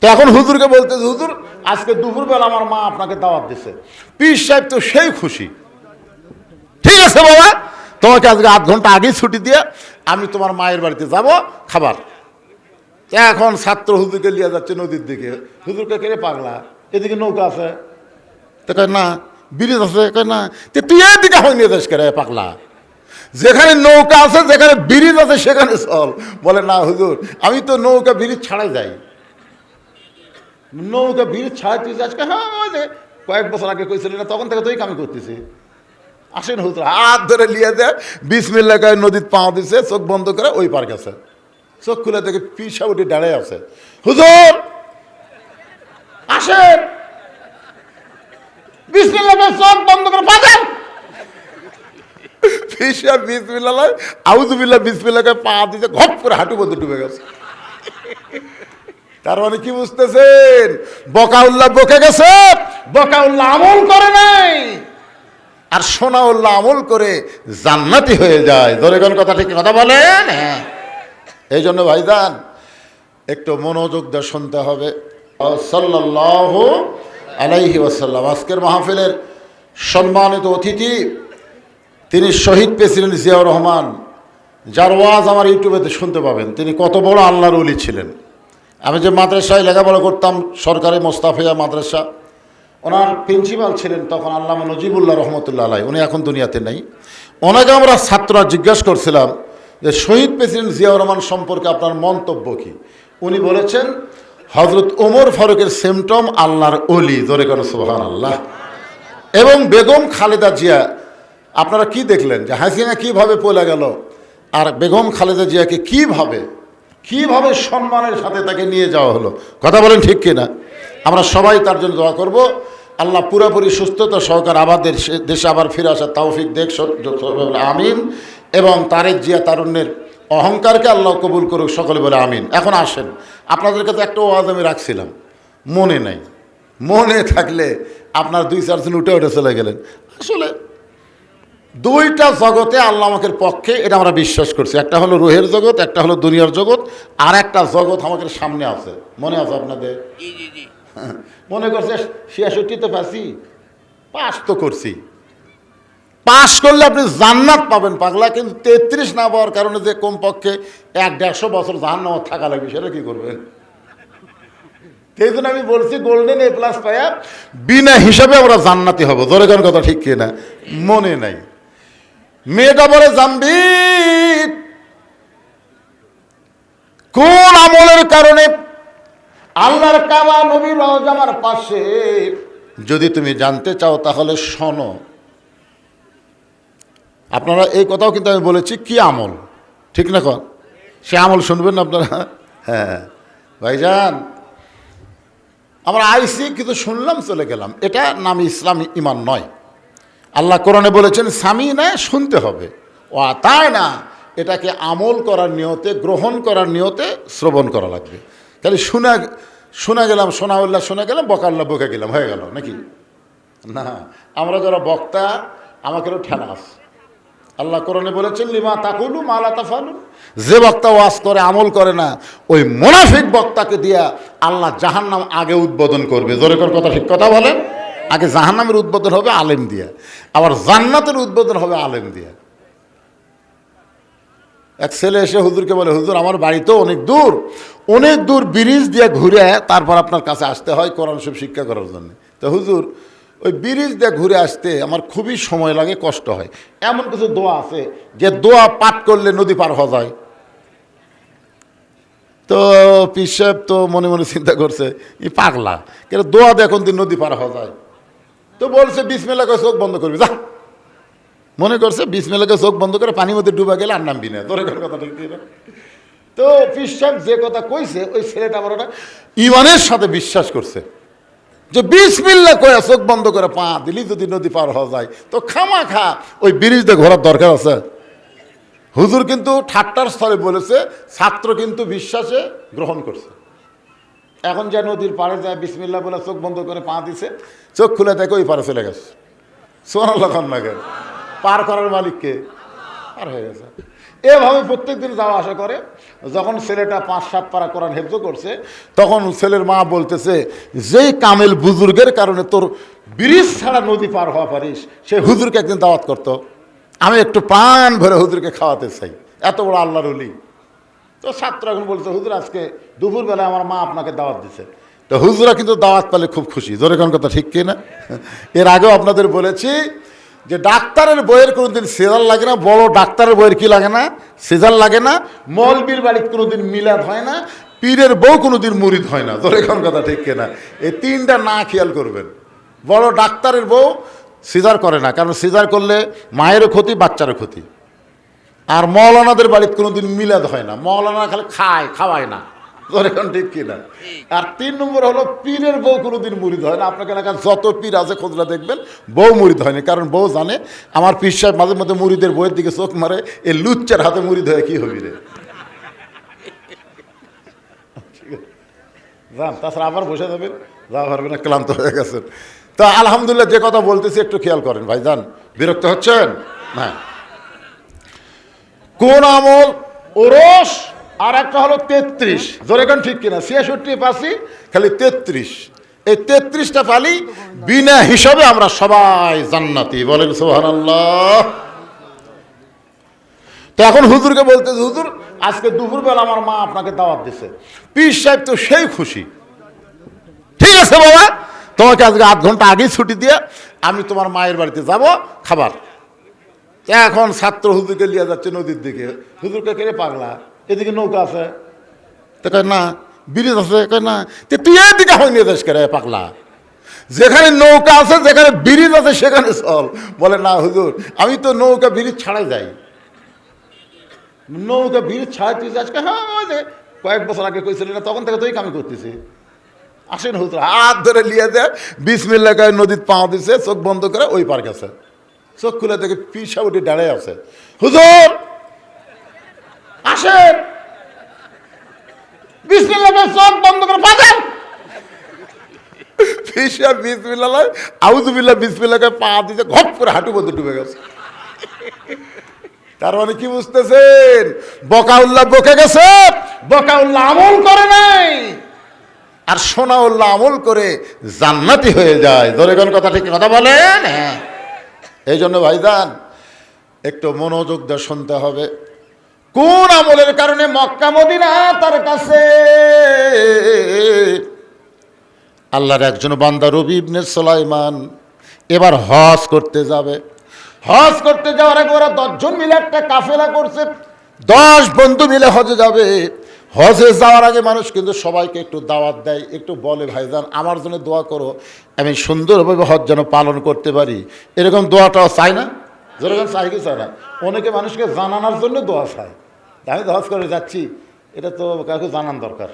তো এখন হুজুরকে বলতেছে, হুজুর আজকে দুপুরবেলা আমার মা আপনাকে দাওয়াত দিছে। পীর সাহেব তো সেই খুশি, ঠিক আছে বাবা, তোমাকে আজকে আধ ঘন্টা আগেই ছুটি দিয়ে আমি তোমার মায়ের বাড়িতে যাব খাবার। এখন ছাত্র হুজুরকে নিয়ে যাচ্ছে নদীর দিকে। হুজুরকে কেড়ে পাগলা, এদিকে নৌকা আছে, তো কয় না ব্রিজ আছে, কয় না তুই এদিকে হয় নিয়ে যাস কেড়ে পাগলা, যেখানে নৌকা আছে যেখানে ব্রিজ আছে সেখানে চল। বলে না হুজুর আমি তো নৌকা ব্রিজ ছাড়াই যাই। নৌকা ব্রিজ ছাড়াই তুই যাস? হ্যাঁ ওই যে কয়েক বছর আগে কইছিলি না, তখন থেকে তুই কামি করতেছি। আসেন হুজুর হাত ধরে নিয়ে যায়, বিসমিল্লাহ কয়ে নদীর পা দিছে, চোখ বন্ধ করে ওই পার গেছে। চোখ খুলে দেখে পীর সাহেব উঠে দাঁড়ায় আছে। হুজুর আসেন, বিসমিল্লাহ চোখ বন্ধ করে পাঠান। পীর সাহেব বিসমিল্লাহ আউযুবিল্লাহ বিসমিল্লাহ পা দিতে ঘপ করে হাঁটু বন্ধ ডুবে গেছে। তার মানে কি বুঝতেছেন? বকাউল্লাহ বকে গেছে, বকাউল্লাহ আমল করে নাই, আর সোনাউল্লাহ আমল করে জান্নাতি হয়ে যায়। জোরে কোন কথা, ঠিক কথা বলেন? হ্যাঁ, এই জন্য ভাইজান একটু মনোযোগ দিয়ে শুনতে হবে। সাল্লাল্লাহু আলাইহি ওয়াসাল্লাম। আজকের মাহফিলের সম্মানিত অতিথি তিনি শহীদ প্রেসিডেন্ট জিয়াউর রহমান, যার ওয়াজ আমার ইউটিউবেতে শুনতে পাবেন। তিনি কত বড় আল্লাহর ওলি ছিলেন। আমি যে মাদ্রাসায় লেখাপড়া করতাম, সরকারি মোস্তাফিয়া মাদ্রাসা, ওনার প্রিন্সিপাল ছিলেন তখন আল্লামা নজিবুল্লাহ রহমতুল্লাহ আলাই। উনি এখন দুনিয়াতে নেই। ওনাকে আমরা ছাত্ররা জিজ্ঞাসা করছিলাম যে শহীদ প্রেসিডেন্ট জিয়াউর রহমান সম্পর্কে আপনার মন্তব্য কী? উনি বলেছেন হজরত ওমর ফারুকের সিমটম আল্লাহর ওলি। জোরে কেন সুবহানাল্লাহ। এবং বেগম খালেদা জিয়া, আপনারা কি দেখলেন যে হাসিনা কিভাবে পলে গেল, আর বেগম খালেদা জিয়াকে কিভাবে সম্মানের সাথে তাকে নিয়ে যাওয়া হলো। কথা বলেন ঠিক কিনা? আমরা সবাই তার জন্য দোয়া করব, আল্লাহ পুরোপুরি সুস্থতা সহকার আবার দেশে আবার ফিরে আসার তৌফিক দেখ, আমিন। এবং তারেক জিয়া তারুণ্যের অহংকারকে আল্লাহ কবুল করুক, সকলে বলে আমিন। এখন আসেন, আপনাদের কাছে একটা ওয়াজ আমি রাখছিলাম, মনে নাই, মনে থাকলে আপনার 2-4 দিন উঠে চলে গেলেন। আসলে দুইটা জগতে আল্লাহ আমাদের পক্ষে, এটা আমরা বিশ্বাস করছি। একটা হলো রুহের জগৎ, একটা হলো দুনিয়ার জগৎ, আর একটা জগৎ আমাদের সামনে আছে। মনে আছে আপনাদের? মনে করছে 66-তে পাস তো করছি। পাস করলে আপনি জান্নাত পাবেন পাগলা, কিন্তু 33 না পাওয়ার কারণে যে কমপক্ষে 100-150 বছর জাহান্নামে থাকা লাগবে, সেটা কি করবেন? সেই জন্য আমি বলছি গোল্ডেন A+ পায়া বিনা হিসাবে আমরা জান্নাতি হব। জোরে কোন কথা, ঠিক কিনা? মনে নাই। মেয়েটা বলে জাম্বিত, কোন আমলের কারণে আল্লাহর কাবা নবীর রওজার পাশে, যদি তুমি জানতে চাও তাহলে শোনো। আপনারা এই কথাও কিন্তু আমি বলেছি, কি আমল, ঠিক না? কন সে আমল শুনবেন না আপনারা? হ্যাঁ ভাইজান, আমরা আইসি কিন্তু শুনলাম চলে গেলাম, এটা নাম ইসলাম, ইমান নয়। আল্লাহ কোরআনে বলেছেন স্বামী না, শুনতে হবে। ও তাই না, এটাকে আমল করার নিয়তে, গ্রহণ করার নিয়তে শ্রবণ করা লাগবে। তাহলে শোনা গেলাম, শোনাউল্লাহ শোনা গেলাম, বকাল্লাহ বকে গেলাম, হয়ে গেল নাকি? না, আমরা যারা বক্তা আমাকেও ঠেলা আছে। আল্লাহ কোরআনে বলেছেন লিমা তাকুলু মা লা তাফআলুন। যে বক্তা ওয়াজ করে আমল করে না, ওই মুনাফিক বক্তাকে দিয়া আল্লাহ জাহান্নাম আগে উদ্বোধন করবে। জোরে করে কথা, ঠিক কথা বলেন? আগে জাহান্নামের উদ্বোধন হবে আলেম দিয়া, আবার জান্নাতের উদ্বোধন হবে আলেম দিয়া। এক ছেলে এসে হুজুরকে বলে, হুজুর আমার বাড়ি তো অনেক দূর ব্রিজ দিয়ে ঘুরে তারপর আপনার কাছে আসতে হয় কোরআন শরীফ শিক্ষা করার জন্য। তো হুজুর ওই ব্রিজ দিয়ে ঘুরে আসতে আমার খুবই সময় লাগে, কষ্ট হয়। এমন কিছু দোয়া আছে যে দোয়া পাঠ করলে নদী পার হওয়া যায়। তো পীর সাহেব তো মনে মনে চিন্তা করছে, এই পাগলা, কেন দোয়া দিয়ে এখন দিন নদী পার হওয়া যায়? তো বলছে বিসমিল্লাহ করে চোখ বন্ধ করবি, যা। মনে করছে বিসমিল্লাহ করে চোখ বন্ধ করে পানির মধ্যে ডুবা গেলে আর নামবি না। তোর কথা ঠিক না? তো পীর সাহেব যে কথা কইছে, ওই ছেলেটা বড়টা ইমানের সাথে বিশ্বাস করছে যে বিসমিল্লাহ করে চোখ বন্ধ করে পা দিলি যদি নদী পার হওয়া যায়, তো খামাখা ওই ব্রিজ দিয়ে ঘোরার দরকার আছে। হুজুর কিন্তু ঠাট্টার স্থলে বলেছে, ছাত্র কিন্তু বিশ্বাসে গ্রহণ করছে। এখন যা নদীর পাড়ে যায় বিসমিল্লাহ বলে চোখ বন্ধ করে পা দিছে, চোখ খুলে দেখে ওই পারে চলে গেছে। সুবহানাল্লাহ খান না, পার করার মালিককে পার হয়ে গেছে। এভাবে প্রত্যেকদিন যাওয়া আসা করে। যখন ছেলেটা 5-7 পারা কোরআন হেফজ করছে, তখন ছেলের মা বলতেছে, যেই কামেল বুজুর্গের কারণে তোর ব্রিজ ছাড়া নদী পার হওয়া পারিস, সে হুজুরকে একদিন দাওয়াত করতো, আমি একটু প্রাণ ভরে হুজুরকে খাওয়াতে চাই, এত বড় আল্লাহর ওলি। তো ছাত্র এখন বলছে, হুজুর আজকে দুপুরবেলায় আমার মা আপনাকে দাওয়াত দিছে। তো হুজুরা কিন্তু দাওয়াত পেলে খুব খুশি, জোরে কোন কথা ঠিক কিনা? এর আগেও আপনাদের বলেছি যে ডাক্তারের বইয়ের কোনোদিন সিজার লাগে না, বড় ডাক্তারের বইয়ের কি লাগে না, সিজার লাগে না। মৌলবীর বাড়িতে কোনোদিন মিলাদ হয় না, পীরের বউ কোনোদিন মুরিদ হয় না, জোরে কোন কথা ঠিক কিনা? এই তিনটা না খেয়াল করবেন। বড় ডাক্তারের বউ সিজার করে না, কারণ সিজার করলে মায়েরও ক্ষতি, বাচ্চারও ক্ষতি। আর মৌলানাদের বাড়িতে কোনোদিন মিলাদ হয় না, মৌলানা খালি খাওয়ায় না, এখন ঠিক কিনা? আর 3 নম্বর হলো পীরের বউ কোনোদিন মুরিদ হয় না। আপনাকে এলাকার যত পীর আছে খোঁজরা দেখবেন, বউ মুরিদ হয়নি, কারণ বউ জানে আমার পীর সাহেব মাঝে মধ্যে মুরিদের বইয়ের দিকে চোখ মারে, এই লুচ্চার হাতে মুরিদ হয়ে কি হবি রে, যান, তাছাড়া আবার বসে যাবেন, যাওয়া পারবেন না, ক্লান্ত হয়ে গেছেন। তা আলহামদুলিল্লাহ, যে কথা বলতেছি একটু খেয়াল করেন ভাই, যান, বিরক্ত হচ্ছেন না? কোন আমল? ওরস, আর একটা হলো 33, জোরে কোন ঠিক কিনা? 66 পাসি, খালি 33। এই 33টা পালি বিনা হিসাবে আমরা সবাই জান্নাতি, বলেন সুবহানাল্লাহ। তো এখন হুজুরকে বলতেছে, হুজুর আজকে দুপুরবেলা আমার মা আপনাকে দাওয়াত দিছে। পীর সাহেব তো সেই খুশি, ঠিক আছে বাবা, তোমাকে আজকে 8 ঘন্টা আগেই ছুটি দিয়ে আমি তোমার মায়ের বাড়িতে যাব খাবার। এখন ছাত্র হুজুরকে নিয়ে যাচ্ছে নদীর দিকে। হুজুরকে কেড়ে পাগলা, এদিকে নৌকা আছে, তো কয় না, ব্রিজ আছে, কয় না, তুই এদিকে হয় নিয়ে যাস কেড়ে পাগলা, যেখানে নৌকা আছে, যেখানে ব্রিজ আছে সেখানে চল। বলে না হুজুর, আমি তো নৌকা ব্রিজ ছাড়াই যাই। নৌকা ব্রিজ ছাড়াই তুই যাস? হ্যাঁ, ওই যে কয়েক বছর আগে কইছিলি না, তখন থেকে তোই কামি করতেছি। আসেন হুজুর, হাত ধরে লিয়ে দেয়, বিসমিল্লাহ কয়ে নদীর পা দিছে, চোখ বন্ধ করে ওই পার গেছে। চোখ খুলে দেখে পীর সাহেব উঠে দাঁড়ায় আছে। হুজুর আসেন, বিসমিল্লাহ চোখ বন্ধ করে পা দেন। পীর সাহেব বিসমিল্লাহ আউযুবিল্লাহ বিসমিল্লাহ পা দিতে ঘপ করে হাঁটু মধ্যে ডুবে গেছে। তার মানে কি বুঝতেছেন? বকাউল্লাহ বকে গেছে, বকাউল্লাহ আমল করে নাই, আর সোনাউল্লাহ আমল করে জান্নাতি হয়ে যায়। জোরে কোন কথা ঠিক কথা বলেন? হ্যাঁ, এই জন্য ভাইজান একটু মনোযোগ দিয়ে শুনতে হবে। কোন আমলের কারণে মক্কা মদিনা তার কাছে? আল্লাহর একজন বান্দা রবি ইবনে সুলাইমান এবার হজ করতে যাবে। হজ করতে যাওয়ার আগে ওরা 10 জন মিলে একটা কাফেলা করছে, 10 বন্ধু মিলে হজে যাবে। হজে যাওয়ার আগে মানুষ কিন্তু সবাইকে একটু দাওয়াত দেয়, একটু বলে ভাইজান আমার জন্য দোয়া করো, আমি সুন্দরভাবে হজ যেন পালন করতে পারি। এরকম দোয়াটাও চাই না? যেরকম চাই কি চায় না? অনেকে মানুষকে জানানোর জন্য দোয়া চায়, আমি তো হজ করে যাচ্ছি, এটা তো কাউকে জানান দরকার।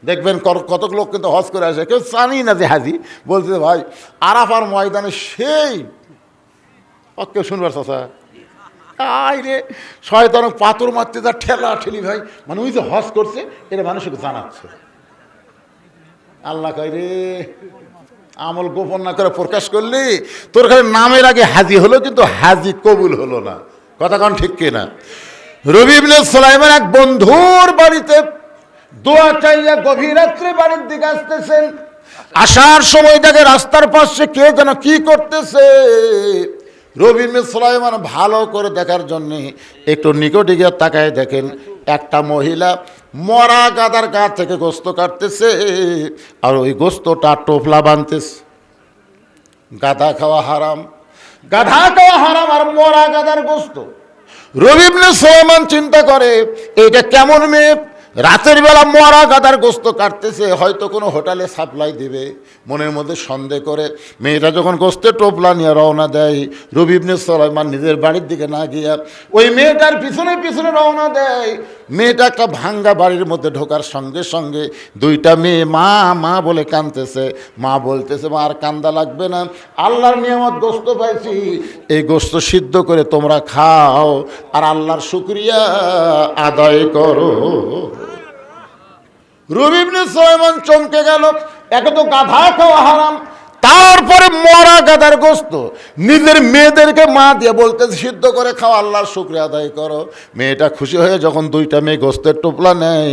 দেখবেন কতক লোক কিন্তু হজ করে আসে, কেউ জানি না যে হাজি, বলছে ভাই আরাফার ময়দানে সেই কেউ শুনবার চাষা আই রে শয়তান পাথর মারতে যা ঠেলা ঠেলি ভাই, মানে ওই যে হজ করছে এটা মানুষকে জানাচ্ছে। আল্লাহ কয় রে আমল গোপন না করে প্রকাশ করলি তোর খালি নামের আগে হাজি হলো, কিন্তু হাজি কবুল হলো না। কথা কোন ঠিক কিনা? রবি ইবনে সুলাইমান এক বন্ধুর বাড়িতে দোয়া চাইয়া গভীর রাত্রে বাড়ির দিকে আসতেছেন। আসার সময় দেখে রাস্তার পাশে কে যেন কি করতেছে। রবি ইবনে সুলাইমান ভালো করে দেখার জন্য একটু নিকটে গিয়ে তাকায় দেখেন একটা মহিলা মরা গাদার গা থেকে গোস্ত কাটতেছে, আর ওই গোস্তটা টোপলা বানতেছে। গাধা খাওয়া হারাম, গাধা খাওয়া হারাম, আর মরা গাদার গোস্ত। রবি ইবনে সুলাইমান চিন্তা করে এটা কেমন মেয়ে, রাতের বেলা মরা গাদার গোস্ত কাটতেছে, হয়তো কোনো হোটেলে সাপ্লাই দিবে। মনের মধ্যে সন্দেহ করে মেয়েটা যখন গোস্তের টোপলা নিয়ে রওনা দেয়, রবি ইবনে সুলাইমান নিজের বাড়ির দিকে না গিয়া ওই মেয়েটার পিছনে পিছনে রওনা দেয়। মেয়েটা একটা ভাঙ্গা বাড়ির মধ্যে ঢোকার সঙ্গে সঙ্গে দুইটা মেয়ে মা মা বলে কাঁদতেছে। মা বলতেছে মা আর কান্দা লাগবে না, আল্লাহর নিয়ামত গোস্ত পাইছি, এই গোস্ত সিদ্ধ করে তোমরা খাও আর আল্লাহর শুকরিয়া আদায় করো। রবি ইবনে সুলাইমান চমকে গেল, একে তো গাধা খাওয়া হারাম, তারপরে মরা গাদার গোস্ত নিজের মেয়েদেরকে মা দিয়ে বলতে সিদ্ধ করে খাও, আল্লাহর শুকরিয়া আদায় করো। মেয়েটা খুশি হয়ে যখন দুইটা মেয়ে গোস্তের টোপলা নেয়,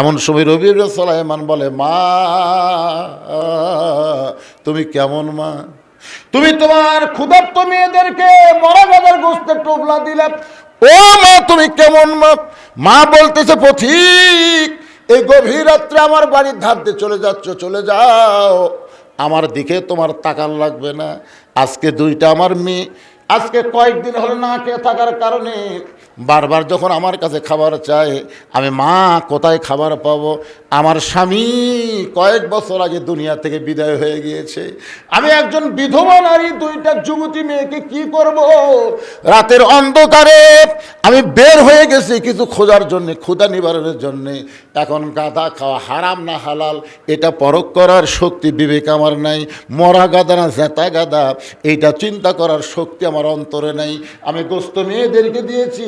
এমন সময় রবি ইবনে সুলাইমান বলে, মা তুমি কেমন মা? তুমি তোমার ক্ষুধার্ত মেয়েদেরকে মরা গাদার গোস্তের টোপলা দিলে, ও মা তুমি কেমন মা? মা বলতেছে, পথিক এই গভীর রাত্রে আমার বাড়ির ধার দিয়ে চলে যাচ্ছ, চলে যাও, আমার দিকে তোমার তাকান লাগবে না। আজকে দুইটা আমার মেয়ে আজকে কয়েকদিন হলো না খেয়ে থাকার কারণে বারবার যখন আমার কাছে খাবার চায়, আমি মা কোথায় খাবার পাবো? আমার স্বামী কয়েক বছর আগে দুনিয়া থেকে বিদায় হয়ে গিয়েছে, আমি একজন বিধবা নারী, দুইটা যুবতী মেয়েকে কি করব? রাতের অন্ধকারে আমি বের হয়ে গেছি কিছু খোঁজার জন্যে, ক্ষুধা নিবারণের জন্যে। এখন গাদা খাওয়া হারাম না হালাল এটা পরখ করার শক্তি বিবেক আমার নাই। মরা গাদা না জেতা গাদা এইটা চিন্তা করার শক্তি আমার অন্তরে নাই। আমি গোস্ত মেয়েদেরকে দিয়েছি,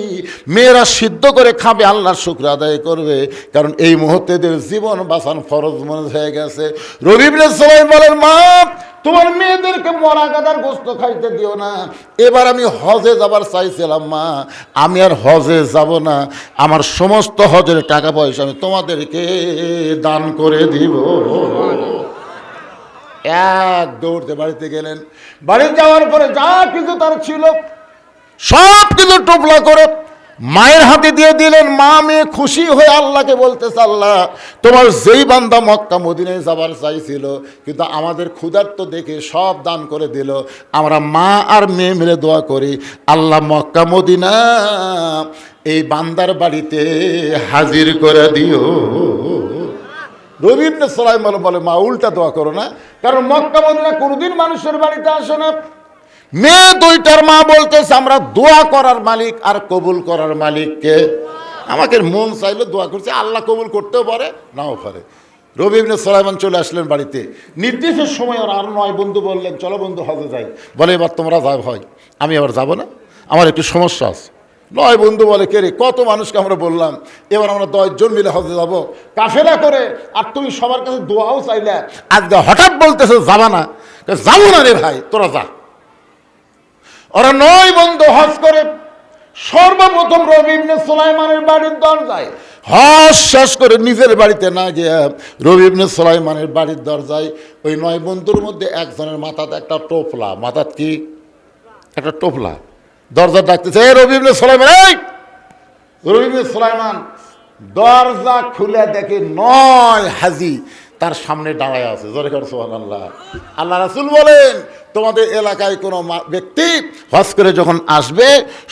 মেয়েরা সিদ্ধ করে খাবে, আল্লাহর শুকর আদায় করবে, কারণ এই মুহূর্তে এদের জীবন বাঁচান ফরজ মনে হয়ে গেছে। রবি ইবনে সুলাইমান বলেন, মা তোমার মেয়েদেরকে মরা গাদার গোস্ত খাইতে দিও না। এবার আমি হজে যাবার চাইছিলাম মা, আমি আর হজে যাব না, আমার সমস্ত হজের টাকা পয়সা আমি তোমাদেরকে দান করে দিব। এক দৌড়তে বাড়িতে গেলেন। বাড়ি যাওয়ার পরে যা কিছু তার ছিল সব কিছু টোপলা করে মায়ের হাতে দিয়ে দিলেন। মা মেয়ে খুশি হয়ে আল্লাহকে বলতেছে, আল্লাহ তোমার যেই বান্দা মক্কা মদিনায় যাবার চাইছিল কিন্তু আমাদের ক্ষুধার্ত দেখে সব দান করে দিল, আমরা মা আর মেয়ে মিলে দোয়া করি, আল্লাহ মক্কা মদিনা এই বান্দার বাড়িতে হাজির করে দিও। রবি ইবনে সুলাইমান বলে, মা উল্টা দোয়া করো না, কারণ মক্কা মদিনা কোনোদিন মানুষের বাড়িতে আসে না। মেয়ে দুইটার মা বলতেছে, আমরা দোয়া করার মালিক আর কবুল করার মালিককে। আমাকে মন চাইলে দোয়া করছে, আল্লাহ কবুল করতেও পারে নাও পারে। রবি ইবনে সুলাইমান চলে আসলেন বাড়িতে। নির্দিষ্ট সময় ওর আর 9 বন্ধু বললেন, চলো বন্ধু হজে যাই। বলে, এবার তোমরা যাও ভাই, আমি এবার যাব না, আমার একটু সমস্যা আছে। 9 বন্ধু বলে, কে রে, কত মানুষকে আমরা বললাম, এবার আমরা 10 জন মিলে হজে যাব কাফেলা করে, আর তুমি সবার কাছে দোয়াও চাইলে, আজকে হঠাৎ বলতেছে যাবা না। যাবো না রে ভাই, তোরা যা। ওরা 9 বন্ধু হজ করে সর্বপ্রথম রবি ইবনে সুলাইমানের বাড়ির দরজায়, হজ শেষ করে নিজের বাড়িতে না গিয়ে রবি ইবনে সুলাইমানের বাড়ির দরজায় ওই 9 বন্ধুর মধ্যে একজনের মাথাতে একটা টোপলা, মাথাত কি একটা টোপলা, দরজা ডাকতেছে, রবি ইবনে সুলাইমান। এই রবি ইবনে সুলাইমান দরজা খুলে দেখে 9 হাজি তার সামনে দাঁড়ায় আছে। জোরে করে সুবহানাল্লাহ। আল্লাহ রাসূল বলেন, তোমাদের এলাকায় কোনো ব্যক্তি হজ করে যখন আসবে,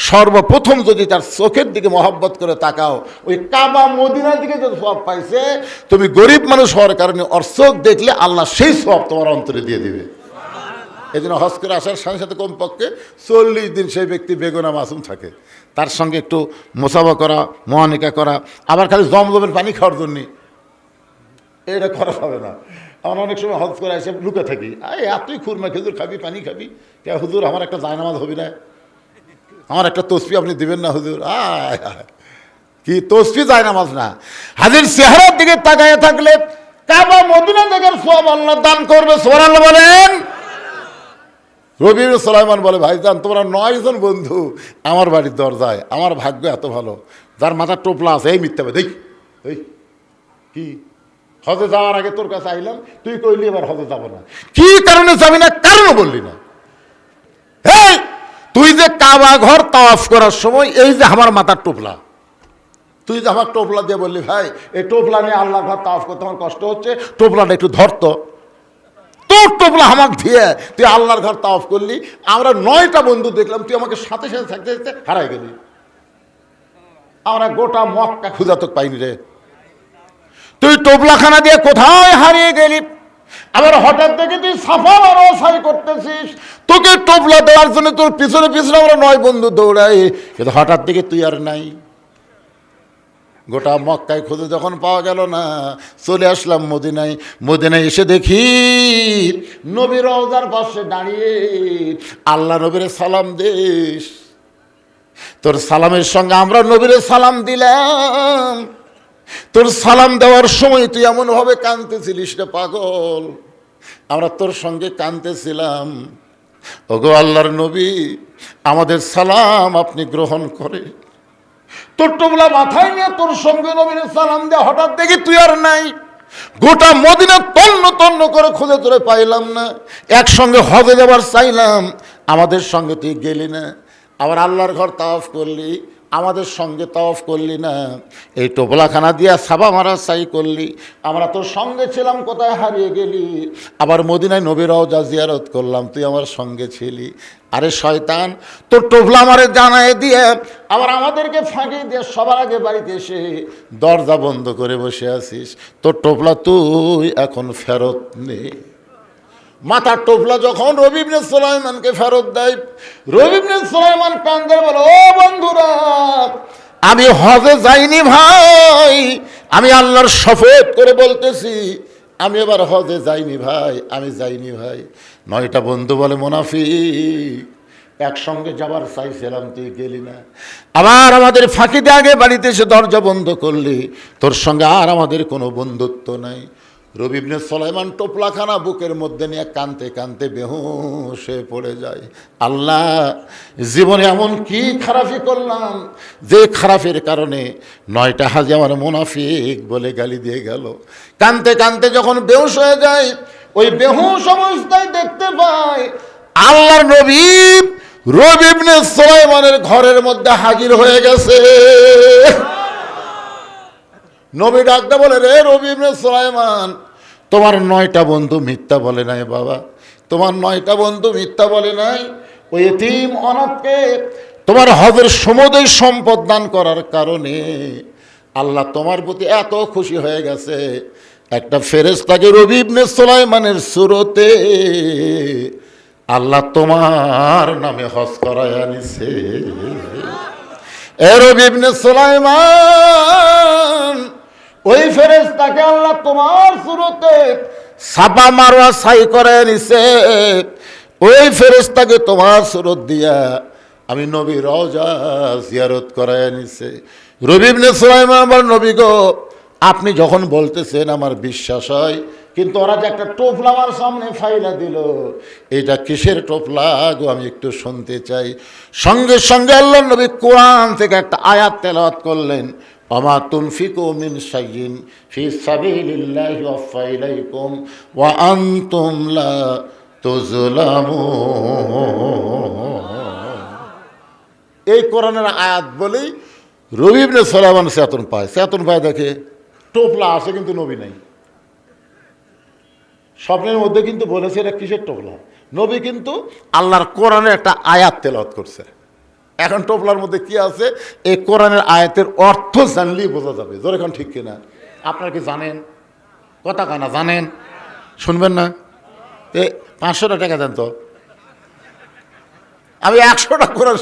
সর্বপ্রথম যদি তার চোখের দিকে মহব্বত করে তাকাও, ওই কাবা মদিনার দিকে যদি সওয়াব পাইছে, তুমি গরিব মানুষ হওয়ার কারণে ওর চোখ দেখলে আল্লাহ সেই সওয়াব তোমার অন্তরে দিয়ে দিবে। এই জন্য হজ করে আসার সাথে সাথে কমপক্ষে 40 দিন সেই ব্যক্তি বেগুনা মাসুম থাকে, তার সঙ্গে একটু মোসাফা করা, মুআনিকা করা। আবার খালি জমজমের পানি খাওয়ার জন্যে এটা করা হবে না। আমরা অনেক সময় হজ করে এসে লুকে থাকি, এতই খুরমা খেজুর খাবি, পানি খাবি, কে হুজুর আমার একটা জায়নামাজ হবি না, আমার একটা তসবি আপনি দিবেন না হুজুর? কি তসবি জায়নামাজ না, হাজির চেহারার দিকে তাকায় থাকলে কাবা মদিনা দেখার সওয়াব আল্লাহ দান করবে। সুবহানাল্লাহ বলেন। রবি ইবনে সুলাইমান বলে, ভাইজান তোমরা 9 জন বন্ধু আমার বাড়ির দরজায়, আমার ভাগ্য এত ভালো, যার মাথার টোপলা আছে। এই মিথ্যাবে দেখ, এই কি হজে যাওয়ার আগে তোর কাছে আইলাম, তুই কইলি এবার হজে যাব না, কি কারণে যাবি না? কারণও বললি না। এই তুই যে কাবা ঘর তাওয়াফ করার সময় এই যে আমার মাথার টোপলা, তুই যে আমার টোপলা দিয়ে বললি, ভাই এই টোপলা নিয়ে আল্লাহ ঘর তাওয়াফ করতে আমার কষ্ট হচ্ছে, টোপলাটা একটু ধরতো। তোর টোপলা আমাকে দিয়ে তুই আল্লাহর ঘর তাওয়াফ করলি, আমরা 9টা বন্ধু দেখলাম, তুই আমাকে সাথে সাথে থাকতে থাকতে হারাই গেলি। আমরা গোটা মক্কা খুঁজা তো পাইনি রে, তুই টোপলাখানা দিয়ে কোথায় হারিয়ে গেলি। আবার হঠাৎ দেখে তুই সাফা মারোয়াই করতেছিস, তোকে টোপলা দেওয়ার জন্য তোর পিছনে পিছনে আমরা 9 বন্ধু দৌড়াই, কিন্তু হঠাৎ দেখে তুই আর নাই। গোটা মক্কায় খুঁজে যখন পাওয়া গেল না, চলে আসলাম মদিনায়। মদিনায় এসে দেখি নবী রওজার পাশে দাঁড়িয়ে, আল্লাহ নবীরে সালাম দিস। তোর সালামের সঙ্গে আমরা নবীরে সালাম দিলাম। তোর সালাম দেওয়ার সময় তুই এমনভাবে কাঁদতেছিলিস রে পাগল, আমরা তোর সঙ্গে কাঁদতেছিলাম, ওগো আল্লাহর নবী, আমাদের সালাম আপনি গ্রহণ করে। তোর টোপলা মাথায় নিয়ে তোর সঙ্গে নবীর সালাম দিয়ে হঠাৎ দেখি তুই আর নাই। গোটা মদিনা তন্ন তন্ন করে খুঁজে তোরে পাইলাম না। একসঙ্গে হজে যাবার চাইলাম, আমাদের সঙ্গে তুই গেলি না। আবার আল্লাহর ঘর তাওয়াফ করলি, আমাদের সঙ্গে তাওয়াফ করলি না। এই টোপলাখানা দিয়া সাবা মারা চাই করলি, আমরা তোর সঙ্গে ছিলাম, কোথায় হারিয়ে গেলি। আবার মদিনায় নবীর রওজা জিয়ারত করলাম, তুই আমার সঙ্গে ছিলি। আরে শয়তান, তোর টোপলা আমারে জানায় দিয়ে আবার আমাদেরকে ফাঁকি দিয়ে সবার আগে বাড়িতে এসে দরজা বন্ধ করে বসে আছিস। তোর টোপলা তুই এখন ফেরত নে। মাথার টোপলা যখন রবি ইবনে সুলাইমানকে ফেরত দেয়, রবি ইবনে সুলাইমান কান্দে বলে, ও বন্ধুরা, আমি হজে যাইনি ভাই, আমি আল্লাহর শপথ করে বলতেছি, আমি এবার হজে যাইনি ভাই, আমি যাইনি ভাই। 9টা বন্ধু বলে, মুনাফিক, একসঙ্গে যাবার চাইছিলাম, তুই গেলি না। আবার আমাদের ফাঁকিতে আগে বাড়িতে এসে দরজা বন্ধ করলি, তোর সঙ্গে আর আমাদের কোনো বন্ধুত্ব নাই। রবি ইবনে সুলাইমান টোপলাখানা বুকের মধ্যে নিয়ে কাঁদতে কাঁদতে বেহুশ হয়ে পড়ে যায়। আল্লাহ, জীবনে এমন কি খারাপি করলাম যে খারাপের কারণে 9টা হাজি আমার মুনাফিক বলে গালি দিয়ে গেল। কাঁদতে কাঁদতে যখন বেহুশ হয়ে যায়, ওই বেহুশ অবস্থায় দেখতে পায় আল্লাহর নবী রবি ইবনে সুলাইমানের ঘরের মধ্যে হাজির হয়ে গেছে। নবী ডাকতে বলে, রে রবি ইবনে সুলাইমান, তোমার 9টা বন্ধু মিথ্যা বলে নাই বাবা, তোমার 9টা বন্ধু মিথ্যা বলে নাই। ওই এতিম অনাথকে তোমার হজের সমুদয় সম্পদ দান করার কারণে আল্লাহ তোমার প্রতি এত খুশি হয়ে গেছে, একটা ফেরেশতাকে রবি ইবনে সুলাইমানের সুরতে আল্লাহ তোমার নামে হজ করায় আনিছে। এ রবি ইবনে সুলাইমান, ওই ফেরেশতাকে আল্লাহ তোমার সুরতে সাফা মারওয়া সাই করে নিছে। ওই ফেরেশতাকে তোমার সুরত দিয়া আমি নবীর রওজা জিয়ারত করায় নিছে। রবি ইবনে সুলাইমান, আমার নবী গো, আপনি যখন বলতেছেন আমার বিশ্বাস হয়, কিন্তু ওরা যে একটা টোপলা আমার সামনে ফাইলা দিল, এটা কিসের টোপলা গো, আমি একটু শুনতে চাই। সঙ্গে সঙ্গে আল্লাহর নবী কোরআন থেকে একটা আয়াত তেলাওয়াত করলেন, ওমা তুনফিকু মিন শাইইন ফি সাবিলিল্লাহি ওয়াফা ইলাইকুম ওয়া আনতুম লা তুযলামুন। এই কোরআনের আয়াত বলেই রবি ইবনে সুলাইমান চেতন পায়, দেখে টোপলা আছে কিন্তু নবী নাই। স্বপ্নের মধ্যে কিন্তু বলেছে এটা কিসের টোপলা, নবী কিন্তু আল্লাহর কোরআনের একটা আয়াত তেলাওয়াত করছে। এখন টোপলার মধ্যে কি আছে, এই কোরআনের আয়াতের অর্থ জানলেই বোঝা যাবে। জোরে এখন ঠিক কিনা? আপনারা কি জানেন? কথা কানা জানেন? শুনবেন না? 500 টাকা দেন তো, আমি 100টা কোরআন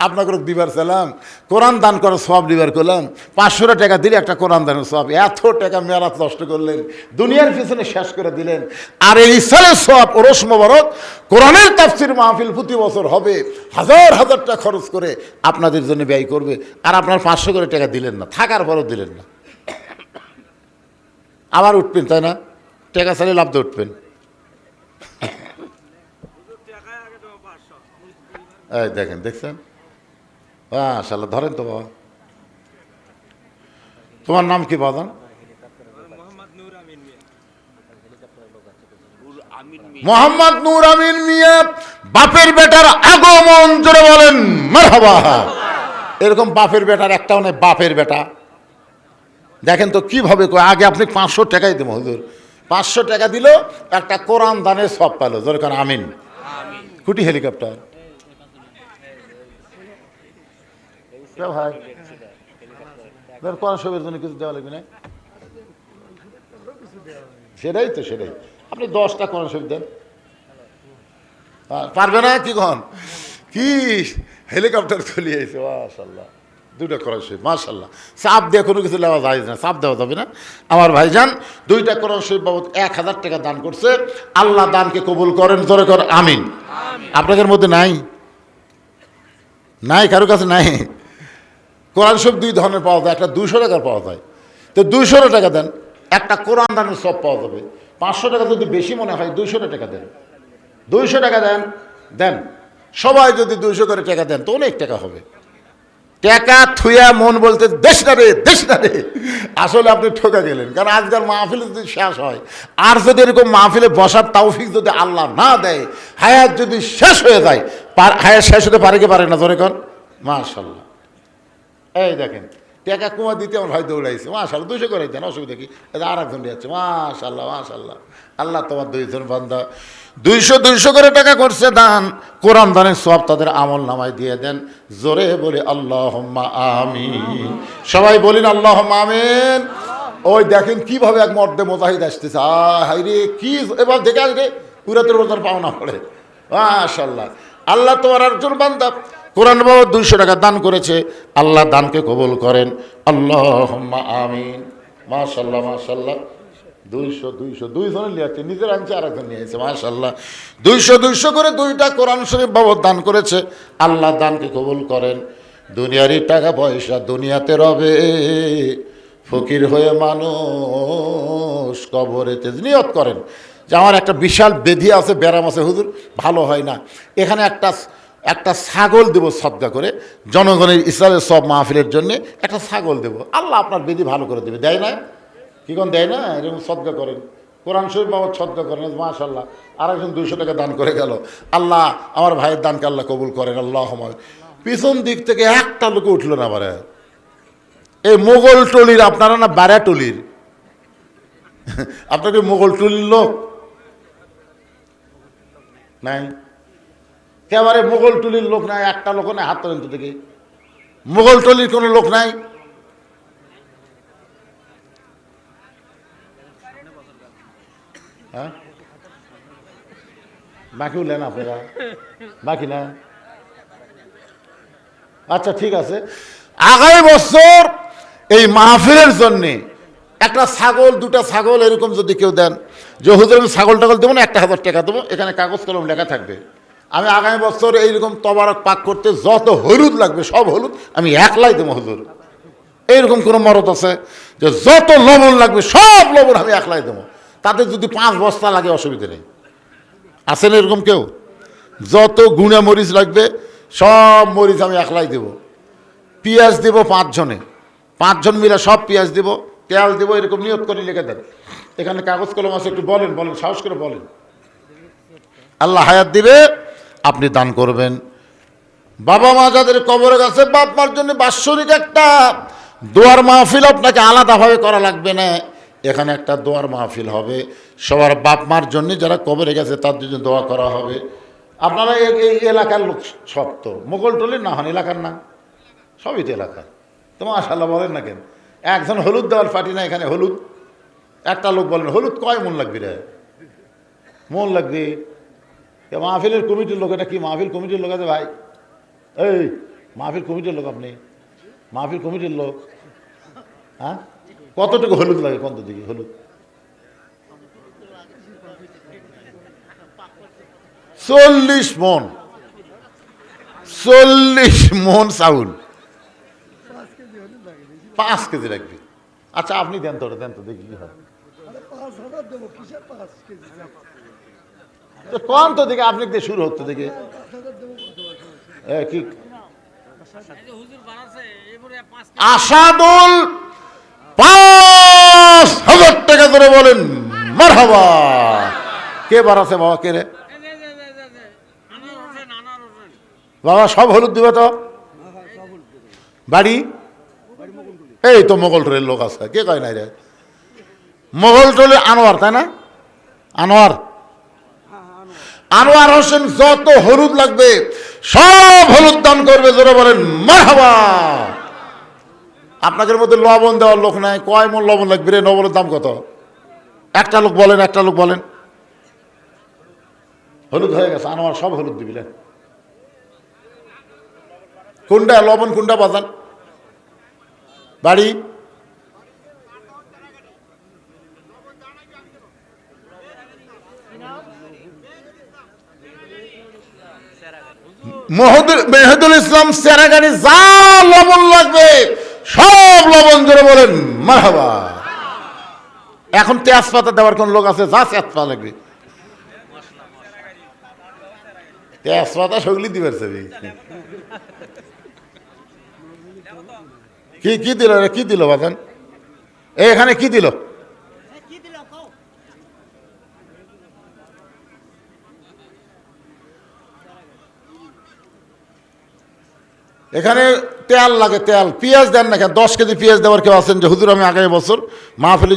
আপনাকে দিবার চাইলাম, কোরআন দান করার সব দিবার করলাম। 500 টাকা দিলে একটা কোরআন দানের সব, এত টাকা মেরাত নষ্ট করলেন, দুনিয়ার পিছনে শেষ করে দিলেন। আর এই সালের সব ওরস মোবারক কোরআনের তাফসির মাহফিল প্রতি বছর হবে, হাজার হাজার টাকা খরচ করে আপনাদের জন্য ব্যয় করবে, আর আপনার 500 করে টাকা দিলেন না, থাকার পরও দিলেন না। আবার উঠবেন, তাই না? টাকা চাইলে লাভ দিয়ে উঠবেন। এই দেখেন, দেখছেন? মাশাআল্লাহ, ধরেন তো বাবা। তোমার নাম কি বাবা? মোহাম্মদ নূর আমিন মিয়া। বাপের বেটার আগমন, জোরে বলেন মারহাবা। এরকম বাপের বেটার একটাও নেই। বাপের বেটা দেখেন তো কিভাবে, আগে আপনি 500 টাকাই দেবো হুজুর, 500 টাকা দিল, একটা কোরআন দানের সব পেল। জোরে কারণ আমিন। কুটি হেলিকপ্টার ভাই, কোরআন শরীফের জন্য কিছু দেওয়া লাগবে না? সেটাই তো, সেটাই। আপনি 10টা কোরআন শরীফ দেন, পারবে না? কি কন, কি হেলিকপ্টার চলে আইছে, মাশাআল্লাহ। 2টা কোরআন শরীফ, মাশাআল্লাহ। চাপ দিয়ে কোনো কিছু নেওয়া যায় না, চাপ দেওয়া যাবে না। আমার ভাইজান 2টা কোরআন শরীফ বাবদ 1000 টাকা দান করছে। আল্লাহ দানকে কবুল করেন, জোরে কর আমিন। আপনাদের মধ্যে নাই? নাই, কারো কাছে নাই? কোরআন শরীফ 2 ধরনের পাওয়া যায়, একটা 200 টাকার পাওয়া যায়। তো 200 টাকা দেন, একটা কোরআন দানের সব পাওয়া যাবে। 500 টাকা যদি বেশি মনে হয় 200 টাকা দেন, 200 টাকা দেন, দেন সবাই যদি 200 করে টাকা দেন তো অনেক টাকা হবে। টাকা থুয়া মন বলতে দেশ না রে, দেশ না রে, আসলে আপনি ঠকে গেলেন। কারণ আজকাল মাহফিল যদি শেষ হয়, আর যদি এরকম মাহফিলে বসার তৌফিক যদি আল্লাহ না দেয়, হায়াত যদি শেষ হয়ে যায়, হায়াত শেষ হতে পারে কি পারে না? ধরে কন মাশাল্লাহ। এই দেখেন টাকা কুমা দিতে আমার ভাই দৌড়াইছে, মাশাল্লাহ 200 করে দেন, অসুবিধা কি? আর একজন যাচ্ছে, মাশাল্লাহ মাশাল্লাহ। আল্লাহ তোমার 2 জন বান্দা 200 করে টাকা করছে দান, কোরআন দানের সব তাদের আমল নামায় দিয়ে দেন। জোরে বলে আল্লাহুম্মা আমিন। সবাই বলেন আল্লাহুম্মা আমিন। ওই দেখেন কিভাবে এক মর্দে মুজাহিদ আসতেছে, হাই রে কি এবার দেখে আসবে পুরা তোর রোজার পাওনা পড়ে, মাশাল্লাহ। আল্লাহ তোমার একজন বান্দা কোরআন বাবা 200 টাকা দান করেছে, আল্লাহ দানকে কবুল করেন, আল্লাহুম্মা আমিন। মাশাল্লাহ মাশাল্লাহ। 200 2 জনের নিয়ে আসছে, নিজের আনছে আর একজন নিয়ে আসছে, মাশাল্লাহ। 200 করে 2টা কোরআন শরীফ বাবদ দান করেছে, আল্লাহ দানকে কবুল করেন। দুনিয়ারই টাকা পয়সা দুনিয়াতে রবে, ফকির হয়ে মানুষ কবরেতে। নিয়ত করেন যে আমার একটা বিশাল বেধি আছে, ব্যারাম আছে, হুজুর ভালো হয় না, এখানে একটা ছাগল দেব সদকা করে, জনগণের ইসলামের সব মাহফিলের জন্য একটা ছাগল দেব, আল্লাহ আপনার বেধি ভালো করে দেবে। দেয় না? কি কোন দেয় না? এরকম সদকা করেন, কোরআন শরীফ বাবদ সদকা করেন, মাশাল্লাহ। আর একজন 200 টাকা দান করে গেল, আল্লাহ আমার ভাইয়ের দানকে আল্লাহ কবুল করেন, আল্লাহ। পিছন দিক থেকে একটা লোক উঠলো না, বারে এই মোগল টলির, আপনারা না বারা টলির, আপনাকে মোগল টলির লোক নাই? একেবারে মোগল টলির লোক নাই, একটা লোক নাই, হাত পর্যন্ত থেকে মোগল টলির কোনো লোক নাই? হ্যাঁ, বাকিও নেন আপনারা, বাকি না? আচ্ছা ঠিক আছে, আগামী বছর এই মাহফিলের জন্যে একটা ছাগল, 2টা ছাগল এরকম যদি কেউ দেন, যে হুজুর আমি ছাগল টাগল দেবো না, 1000 টাকা দেবো, এখানে কাগজ কলম লেখা থাকবে, আমি আগামী বছর এইরকম তবারক পাক করতে যত হলুদ লাগবে সব হলুদ আমি একলাই দেবো হুজুর। এইরকম কোনো মরদ আছে যে যত লবণ লাগবে সব লবণ আমি একলাই দেবো, তাদের যদি 5 বস্তা লাগে অসুবিধা নেই? আছেন এরকম কেউ? যত গুঁড়া মরিচ লাগবে সব মরিচ আমি একলাই দেব। পেঁয়াজ দেব 5 জনে, 5 জন মিলে সব পেঁয়াজ দেব, তেল দেবো, এরকম নিয়ত করে লিখে দেন। এখানে কাগজ কলম আছে, একটু বলেন, বলেন, সাহস করে বলেন। আল্লাহ হায়াত দিবে, আপনি দান করবেন। বাবা মা যাদের কবরে গেছে, বাপ মার জন্য বাৎসরিক একটা দোয়ার মাহফিল আপনাকে আলাদাভাবে করা লাগবে না, এখানে একটা দোয়ার মাহফিল হবে সবার বাপ মার জন্য, যারা কবরে গেছে তার জন্য দোয়া করা হবে। আপনারা এই এলাকার লোক সব তো মোগল টলির না হন, এলাকার না, সবই তো এলাকার, তো মাশাআল্লাহ বলেন না কেন? একজন হলুদ দেওয়ার পার্টি না এখানে, হলুদ একটা লোক বলেন হলুদ কয় মন লাগবে রে? মন লাগবে? মাহফিলের কমিটির লোক, এটা কি মাহফিল কমিটির লোক আছে ভাই? এই মাহফিল কমিটির লোক আপনি? মাহফিল কমিটির লোক? হ্যাঁ, কতটুকু হলুদ লাগে কত দিকে হলুদ? 40 মন, 40 মন চাউল, 5 কেজি লাগবে। আচ্ছা আপনি দেন তো, দেন তো দেখি কি হয়। কোন তো দেখে আপনি শুরু হতো দেখে কি আসাদুল 5000 টাকা ধরে বলেন মারহাবা। কে বাড়াছে বাবা? কে রে বাবা? সব হলুদ দিবে তো? বাড়ি এই তো মোগল টোলের লোক আছে, কে কয় নাই রে? মোগল টোলের আনোয়ার, তাই না? আনোয়ার, আনোয়ার হোসেন, যত হলুদ লাগবে সব হলুদ দান করবে, জোরে বলেন মারহাবা। আপনাদের মধ্যে লবণ দেওয়ার লোক নাই, কয় মন লবণ লাগবে রে? লবণের দাম কত? একটা লোক বলেন, একটা লোক বলেন। হলুদ হয়ে গেছে, আনোয়ার সব হলুদ দিবিলেন। কোনটা লবণ, কোনটা বাজান? বাড়ি মেহেদুল ইসলাম সেরাগানি, যা লবণ লাগবে সব লবণ ধরে বলেন মারহাবা। এখন তেজপাতা দেওয়ার কোন লোক আছে? যা তেজপাতা লাগবে, তেজপাতা সগলি দিবার চাবি। কি কি দিল রে, কি দিল বাজান? এখানে কি দিল? এখানে তেল লাগে, তেল। পেঁয়াজ দেন না কেন? 10 কেজি পেঁয়াজ দেওয়ার কেউ আছেন যে হুজুর আমি আগামী বছর মাহফিলে